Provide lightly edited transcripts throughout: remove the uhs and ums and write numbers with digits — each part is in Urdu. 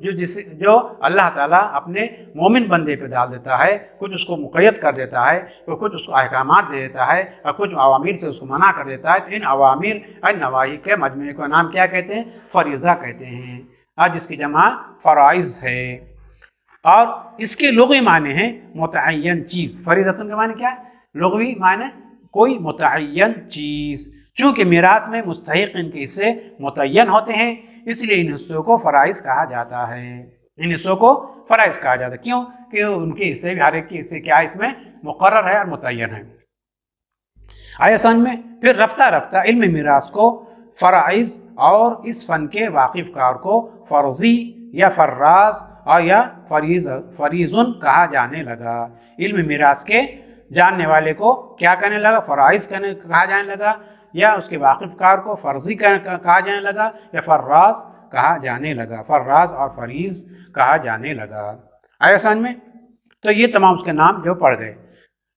جو اللہ تعالیٰ اپنے مومن بندے پہ ڈال دیتا ہے، کچھ اس کو مقید کر دیتا ہے، کچھ اس کو احکامات دے دیتا ہے اور کچھ عوامر سے اس کو منع کر دیتا ہے، تو ان عوامر اور نواہی کے مجموعے کا نام کیا کہتے ہیں؟ فریضہ کہتے ہیں، آج اس کی جمع فرائض ہے۔ اور اس کے لغوی معنی ہیں متعین چیز۔ فریضتن کے معنی کیا ہے؟ لغوی معنی کوئی متعین چیز۔ چونکہ میراث میں مستحق ان کے حصے متعین ہوتے ہیں، اس لیے ان حصوں کو فرائض کہا جاتا ہے۔ ان حصوں کو فرائض کہا جاتا ہے، کیوں کہ ان کے حصے بھی، ہر ایک کے حصے کیا ہے، اس میں مقرر ہے اور متعین ہے۔ آیا سمجھ میں؟ پھر رفتہ رفتہ علم میراث کو فرائض اور اس فن کے واقف کار کو فرضی یا فراز اور یا فریضن کہا جانے لگا۔ علم میراث کے جاننے والے کو کیا کہنے لگا؟ فرائض کہا جانے لگا، یا اس کے واقف کار کو فرضی کہا جانے لگا، یا فراز کہا جانے لگا، فراز اور فریض کہا جانے لگا۔ آیا سمجھ میں؟ تو یہ تمام اس کے نام جو پڑھ گئے،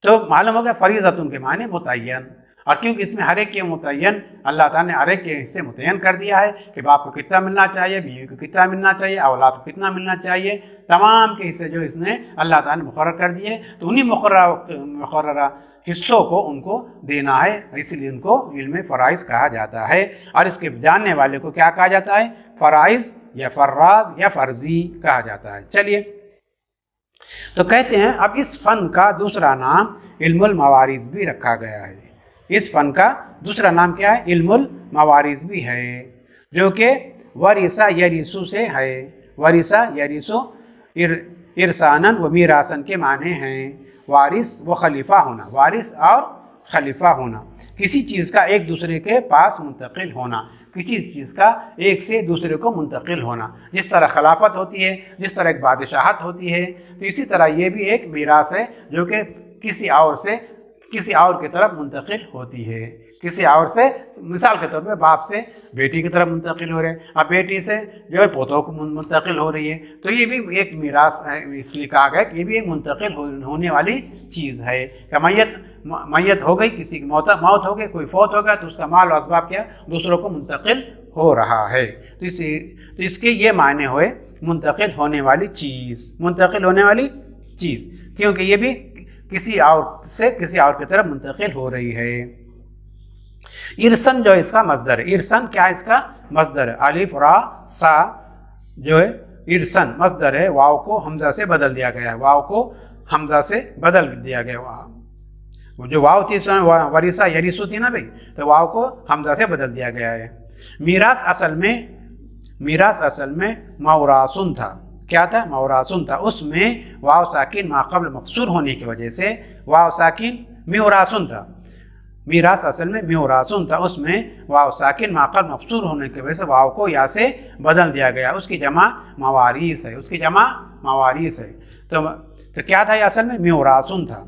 تو معلوم ہو گیا فریضتن کے معنی متعین۔ اور کیونکہ اس میں ہر ایک کے متعین، اللہ تعالیٰ نے ہر ایک کے حصے متعین کر دیا ہے کہ باپ کو کتنا ملنا چاہیے، بیوی کو کتنا ملنا چاہیے، اولاد کو کتنا ملنا چاہیے، تمام کے حصے جو اس نے اللہ تعالیٰ نے مقرر کر دیے، تو انہی مقررہ حصوں کو ان کو دینا ہے، اس لیے ان کو علم فرائض کہا جاتا ہے۔ اور اس کے جاننے والے کو کیا کہا جاتا ہے؟ فرائض یا فراز یا فرضی کہا جاتا ہے۔ چلیے، تو کہتے ہیں اب اس فن کا دوسرا نام علم الموارث بھی رکھا گیا ہے۔ اس فن کا دوسرا نام کیا ہے؟ علم الموارث بھی ہے، جو کہ ورثہ یریثو سے ہے۔ ورثہ یریثو ارثاناً و میراثاً کے معنی ہیں وارث و خلیفہ ہونا، وارث اور خلیفہ ہونا، کسی چیز کا ایک دوسرے کے پاس منتقل ہونا، کسی چیز کا ایک سے دوسرے کو منتقل ہونا۔ جس طرح خلافت ہوتی ہے، جس طرح ایک بادشاہت ہوتی ہے، تو اسی طرح یہ بھی ایک میراث ہے جو کہ کسی اور کی طرف منتقل ہوتی ہے۔ کسی اور سے، مثال کے طور پہ باپ سے بیٹی کی طرف منتقل ہو رہے ہیں، اور بیٹی سے جو ہے پوتوں کو منتقل ہو رہی ہے، تو یہ بھی ایک میراث ہے۔ اس لیے کہا گیا کہ یہ بھی ایک منتقل ہونے والی چیز ہے کہ میت ہو گئی، کسی کی موت ہو گئی، کوئی فوت ہو گیا، تو اس کا مال و اسباب کیا دوسروں کو منتقل ہو رہا ہے۔ تو اس کے یہ معنی ہوئے منتقل ہونے والی چیز، منتقل ہونے والی چیز، کیونکہ یہ بھی کسی اور سے کسی اور کی طرف منتقل ہو رہی ہے۔ ارسن جو اس کا مصدر ہے، ارسن کیا اس کا مصدر ہے؟ الف را سا جو ہے ارسن مصدر ہے، واو کو حمزہ سے بدل دیا گیا ہے، واو کو حمزہ سے بدل دیا گیا ہے۔ جو واو تھی ورثہ یریثو تھی نا بھائی، تو واو کو حمزہ سے بدل دیا گیا ہے۔ میراث اصل میں موراثن تھا۔ کیا تھا؟ موراثن تھا۔ اس میں واو ساکن ما قبل مقصور ہونے کی وجہ سے واو ساکن میوراثن تھا۔ میراث اصل میں میوراثن تھا، اس میں واو ساکن ما قبل مقصور ہونے کی وجہ سے واو کو یا سے بدل دیا گیا، اس کی جمع مواریث ہے، اس کی جمع مواریث ہے۔ تو کیا تھا یہ اصل میں؟ میوراثن تھا۔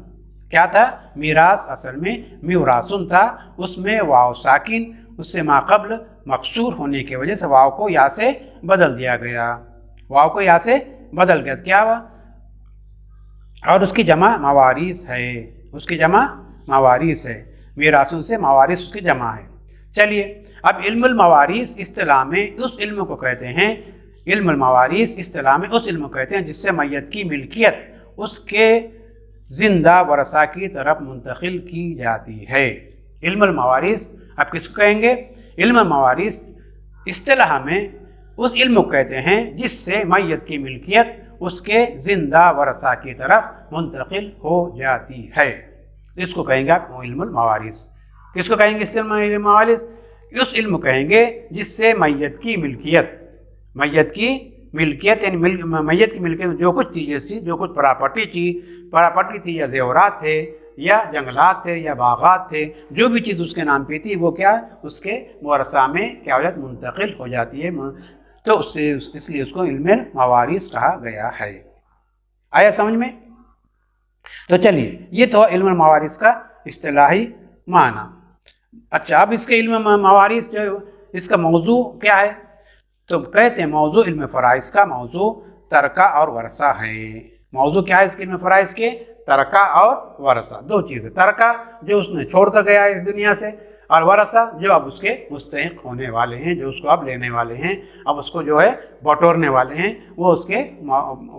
کیا تھا؟ میراث اصل میں میوراثن تھا، اس میں واو ساکن اس سے ما قبل مقصور ہونے کی وجہ سے واو کو یا سے بدل دیا گیا، واو کو یا سے بدل گیا، کیا ہوا؟ اور اس کی جمع مواریث ہے، اس کی جمع مواریث ہے، میراثن سے مواریث اس کی جمع ہے۔ چلیے، اب علم الموارث اصطلاح میں اس علم کو کہتے ہیں، علم الموارث اصطلاح میں اس علم کو کہتے ہیں جس سے میت کی ملکیت اس کے زندہ ورثہ کی طرف منتقل کی جاتی ہے۔ علم الموارث اب کس کو کہیں گے؟ علم الموارث اصطلاح میں اس علم کو کہتے ہیں جس سے میت کی ملکیت اس کے زندہ ورثہ کی طرف منتقل ہو جاتی ہے، اس کو کہیں گے آپ علم الموارث۔ کس کو کہیں گے اس علم الموارث؟ اس علم کو کہیں گے جس سے میت کی ملکیت یعنی میت کی ملکیت جو کچھ چیزیں تھی، جو کچھ پراپرٹی تھی یا زیورات تھے یا جنگلات تھے یا باغات تھے، جو بھی چیز اس کے نام پہ تھی وہ کیا اس کے ورثہ میں کیا ہو جاتی؟ منتقل ہو جاتی ہے، تو اس لیے اس کو علم الموارث کہا گیا ہے۔ آیا سمجھ میں؟ تو چلیے، یہ تو علم الموارث کا اصطلاحی معنی۔ اچھا، اب اس کے علم موارث جو اس کا موضوع کیا ہے؟ تو کہتے ہیں موضوع علم فرائض کا موضوع ترکہ اور ورثہ ہے۔ موضوع کیا ہے اس کے علم فرائض کے؟ ترکہ اور ورثہ، دو چیزیں، ترکہ جو اس نے چھوڑ کر گیا ہے اس دنیا سے، اور ورثہ جو اب اس کے مستحق ہونے والے ہیں، جو اس کو اب لینے والے ہیں، اب اس کو جو ہے بٹورنے والے ہیں، وہ اس کے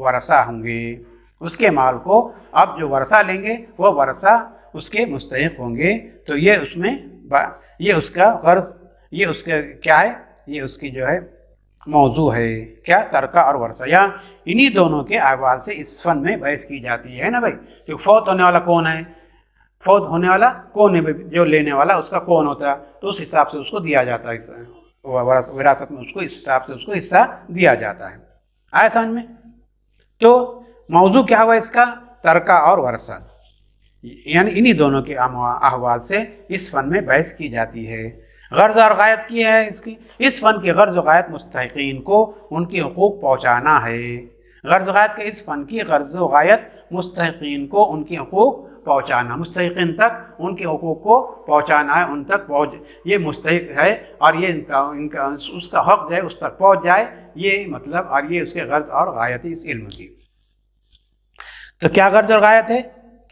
ورثہ ہوں گے۔ اس کے مال کو اب جو ورثہ لیں گے وہ ورثہ اس کے مستحق ہوں گے۔ تو یہ اس میں یہ اس کا غرض، یہ اس کا کیا ہے، یہ اس کی جو ہے موضوع ہے، کیا ترکہ اور ورثہ۔ یا انہی دونوں کے احوال سے اس فن میں بحث کی جاتی ہے نا بھائی، کہ فوت ہونے والا کون ہے، فوت ہونے والا کون ہے، جو لینے والا اس کا کون ہوتا ہے، تو اس حساب سے اس کو دیا جاتا ہے، وراثت میں اس کو اس حساب سے اس کو حصہ دیا جاتا ہے۔ آیا سمجھ میں؟ تو موضوع کیا ہوا اس کا، ترکہ اور ورثہ، یعنی انہی دونوں کے احوال سے اس فن میں بحث کی جاتی ہے۔ غرض اور غایت کی ہے اس فن کی غرض و غایت مستحقین کو ان کے حقوق پہنچانا ہے۔ غرض و غایت کے اس فن کی غرض و غایت مستحقین کو ان کے حقوق پہنچانا، مستحقین تک ان کے حقوق کو پہنچانا ہے، ان تک یہ مستحق ہے اور یہ اس کا حق جو ہے اس تک پہنچ جائے، یہ مطلب، اور یہ اس کے غرض اور غایت اس علم کی۔ تو کیا غرض اور غایت ہے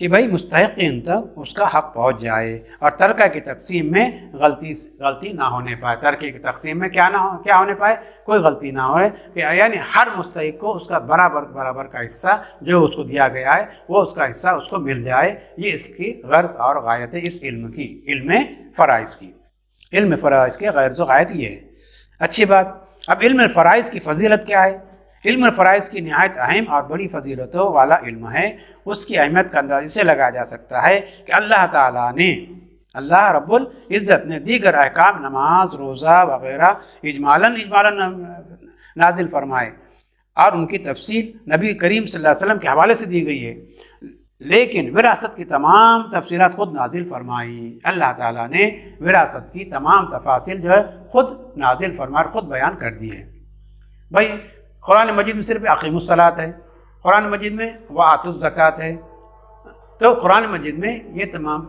کہ بھائی مستحقین تک اس کا حق پہنچ جائے اور ترکہ کی تقسیم میں غلطی نہ ہونے پائے، ترکہ کی تقسیم میں کیا ہونے پائے، کوئی غلطی نہ ہو، یعنی ہر مستحق کو اس کا برابر کا حصہ جو اس کو دیا گیا ہے وہ اس کا حصہ اس کو مل جائے، یہ اس کی غرض اور غایت ہے اس علم کی، علم فرائض کی۔ علم فرائض کے غرض و غایت یہ ہے۔ اچھی بات، اب علم فرائض کی فضیلت کیا ہے؟ علم فرائض کی نہایت اہم اور بڑی فضیلتوں والا علم ہے۔ اس کی اہمیت کا اندازہ اسے لگایا جا سکتا ہے کہ اللہ تعالیٰ نے، اللہ رب العزت نے دیگر احکام، نماز، روزہ وغیرہ اجمالاً نازل فرمائے اور ان کی تفصیل نبی کریم صلی اللہ علیہ وسلم کے حوالے سے دی گئی ہے، لیکن وراثت کی تمام تفصیلات خود نازل فرمائی۔ اللہ تعالیٰ نے وراثت کی تمام تفاصیل جو ہے خود نازل فرمائی، خود بیان کر دی ہے۔ بھائی قرآن مجید میں صرف اقیموا الصلاۃ ہے، قرآن مجید میں وآتوا الزکوٰۃ ہے، تو قرآن مجید میں یہ تمام،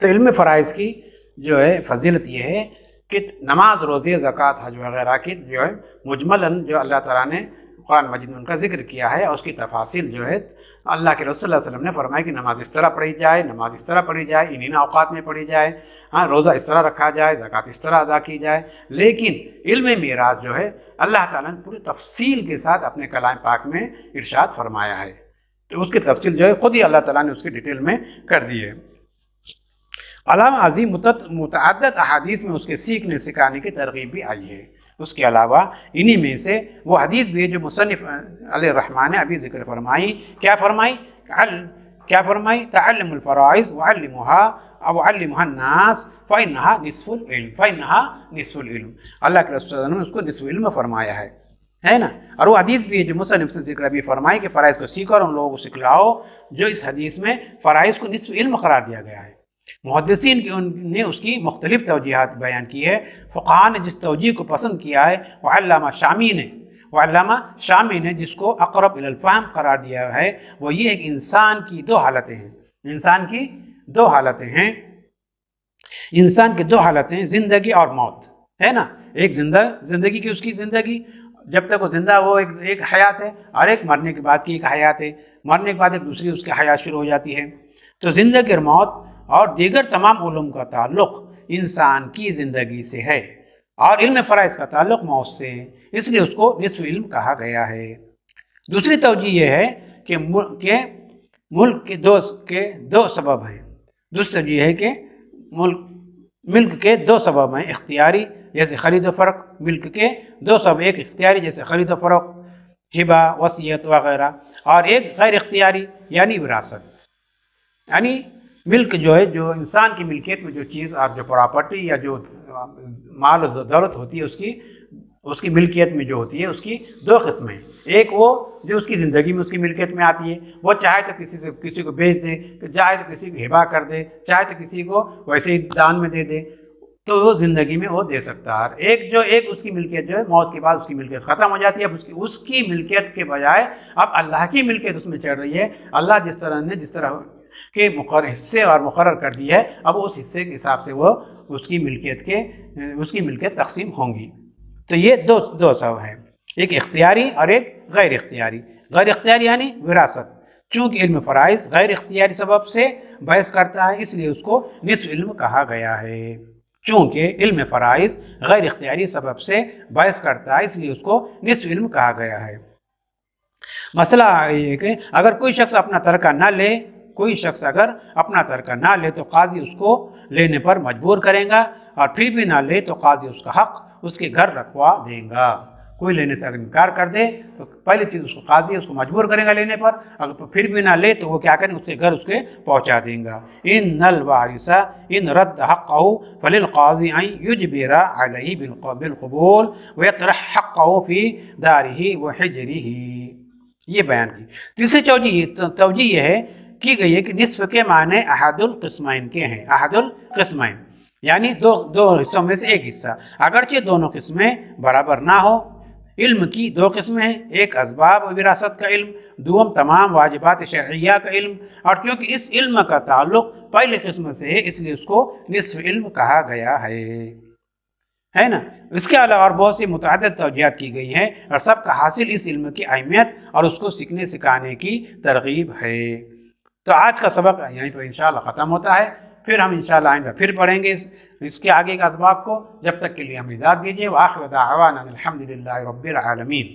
تو علم فرائض کی جو ہے فضیلت یہ ہے کہ نماز، روزے، زکوٰۃ، حج وغیرہ کی جو ہے مجملاً جو اللہ تعالیٰ نے قرآن مجید میں ان کا ذکر کیا ہے، اور اس کی تفاصیل جو ہے اللہ کے رسول صلی اللہ علیہ وسلم نے فرمایا کہ نماز اس طرح پڑھی جائے، نماز اس طرح پڑھی جائے، انہی اوقات میں پڑھی جائے، روزہ اس طرح رکھا جائے، زکوٰۃ اس طرح ادا کی جائے۔ لیکن علم میراث جو ہے اللہ تعالیٰ نے پوری تفصیل کے ساتھ اپنے کلام پاک میں ارشاد فرمایا ہے، تو اس کی تفصیل جو ہے خود ہی اللہ تعالیٰ نے اس کی ڈیٹیل میں کر دی ہے۔ علامہ عظیم متعدد احادیث میں اس کے سیکھنے سکھانے کی ترغیب بھی آئی ہے۔ اس کے علاوہ انہی میں سے وہ حدیث بھی ہے جو مصنف علیہ الرحمٰن نے ابھی ذکر فرمائی، کیا فرمائی؟ تعلم الفرائض وعلمها الناس فإنها نصف العلم۔ اللہ کے رسول صلی اللہ علیہ وسلم نے اس کو نصف علم فرمایا ہے نا۔ اور وہ حدیث بھی ہے جو مصنف سے ذکر ابھی فرمائی کہ فرائض کو سیکھو اور ان لوگوں کو سکھلاؤ، جو اس حدیث میں فرائض کو نصف علم قرار دیا گیا ہے۔ محدثین نے اس کی مختلف توجیحات بیان کی ہے۔ فقہاء نے جس توجیح کو پسند کیا ہے، وہ علامہ شامی نے جس کو اقرب الی الفہم قرار دیا ہے، وہ یہ ہے کہ انسان کی دو حالتیں ہیں، انسان کی دو حالتیں زندگی اور موت ہے نا۔ ایک زندگی کی، اس کی زندگی جب تک وہ زندہ وہ ایک حیات ہے، اور ایک مرنے کے بعد کی ایک حیات ہے، مرنے کے بعد ایک دوسری اس کی حیات شروع ہو جاتی ہے۔ تو زندگی اور موت اور دیگر تمام علوم کا تعلق انسان کی زندگی سے ہے، اور علم فرائض کا تعلق موت سے ہے، اس لیے اس کو نصف علم کہا گیا ہے۔ دوسری توجہ یہ ہے کہ ملک کے دو سبب ہیں۔ دوسری توجہ یہ ہے کہ ملک کے دو سبب ہیں، اختیاری جیسے خرید و فروخت، ملک کے دو سبب، ایک اختیاری جیسے خرید و فروخت، ہبہ، وصیت وغیرہ، اور ایک غیر اختیاری یعنی وراثت۔ یعنی ملک جو ہے، جو انسان کی ملکیت میں جو چیز اور جو پراپرٹی یا جو مال و دولت ہوتی ہے، اس کی ملکیت میں جو ہوتی ہے، اس کی دو قسمیں ہیں۔ ایک وہ جو اس کی زندگی میں اس کی ملکیت میں آتی ہے، وہ چاہے تو کسی کو بیچ دے، چاہے تو کسی کو ہبہ کر دے، چاہے تو کسی کو ویسے ہی دان میں دے دے، تو وہ زندگی میں وہ دے سکتا ہے۔ ایک اس کی ملکیت جو ہے، موت کے بعد اس کی ملکیت ختم ہو جاتی ہے، اب اس کی ملکیت کے بجائے اب اللہ کی ملکیت اس میں چڑھ رہی ہے۔ اللہ جس طرح کے مقرر حصے اور مقرر کر دی ہے، اب اس حصے کے حساب سے وہ اس کی ملکیت تقسیم ہوں گی۔ تو یہ دو سبب ہے، ایک اختیاری اور ایک غیر اختیاری۔ غیر اختیاری یعنی وراثت، چونکہ علم فرائض غیر اختیاری سبب سے بحث کرتا ہے اس لیے اس کو نصف علم کہا گیا ہے۔ چونکہ علم فرائض غیر اختیاری سبب سے بحث کرتا ہے اس لیے اس کو نصف علم کہا گیا ہے۔ مسئلہ یہ کہ اگر کوئی شخص اپنا ترکہ نہ لے تو قاضی اس کو لینے پر مجبور کرے گا، اور پھر بھی نہ لے تو قاضی اس کا حق اس کے گھر رکھوا دے گا۔ کوئی لینے سے اگر انکار کر دے تو پہلی چیز اس کو قاضی اس کو مجبور کرے گا لینے پر، اگر پھر بھی نہ لے تو وہ کیا کریں، اس کے گھر اس کے پہنچا دیں گا۔ ان الوارث ان رد حقه فللقاضی ان یجبر علیہ بالقبول ویطرح حقه فی دارہ وحجرہ۔ یہ بیان کی۔ تیسری توجیہ یہ ہے کی گئی ہے کہ نصف کے معنی احد القسمین کے ہیں، احد القسمین یعنی دو حصوں میں سے ایک حصہ، اگرچہ دونوں قسمیں برابر نہ ہو۔ علم کی دو قسمیں ہیں، ایک اسباب و وراثت کا علم، دوم تمام واجبات شرعیہ کا علم، اور کیونکہ اس علم کا تعلق پہلی قسم سے ہے اس لیے اس کو نصف علم کہا گیا ہے نا۔ اس کے علاوہ اور بہت سی متعدد توجیہات کی گئی ہیں، اور سب کا حاصل اس علم کی اہمیت اور اس کو سیکھنے سکھانے کی ترغیب ہے۔ تو آج کا سبق یہیں پر انشاءاللہ ختم ہوتا ہے، پھر ہم انشاءاللہ آئندہ پھر پڑھیں گے اس کے آگے کے اسباب کو۔ جب تک کے لیے ہمیں اجازت دیجیے، وآخر دعوانا الحمدللہ رب العالمین۔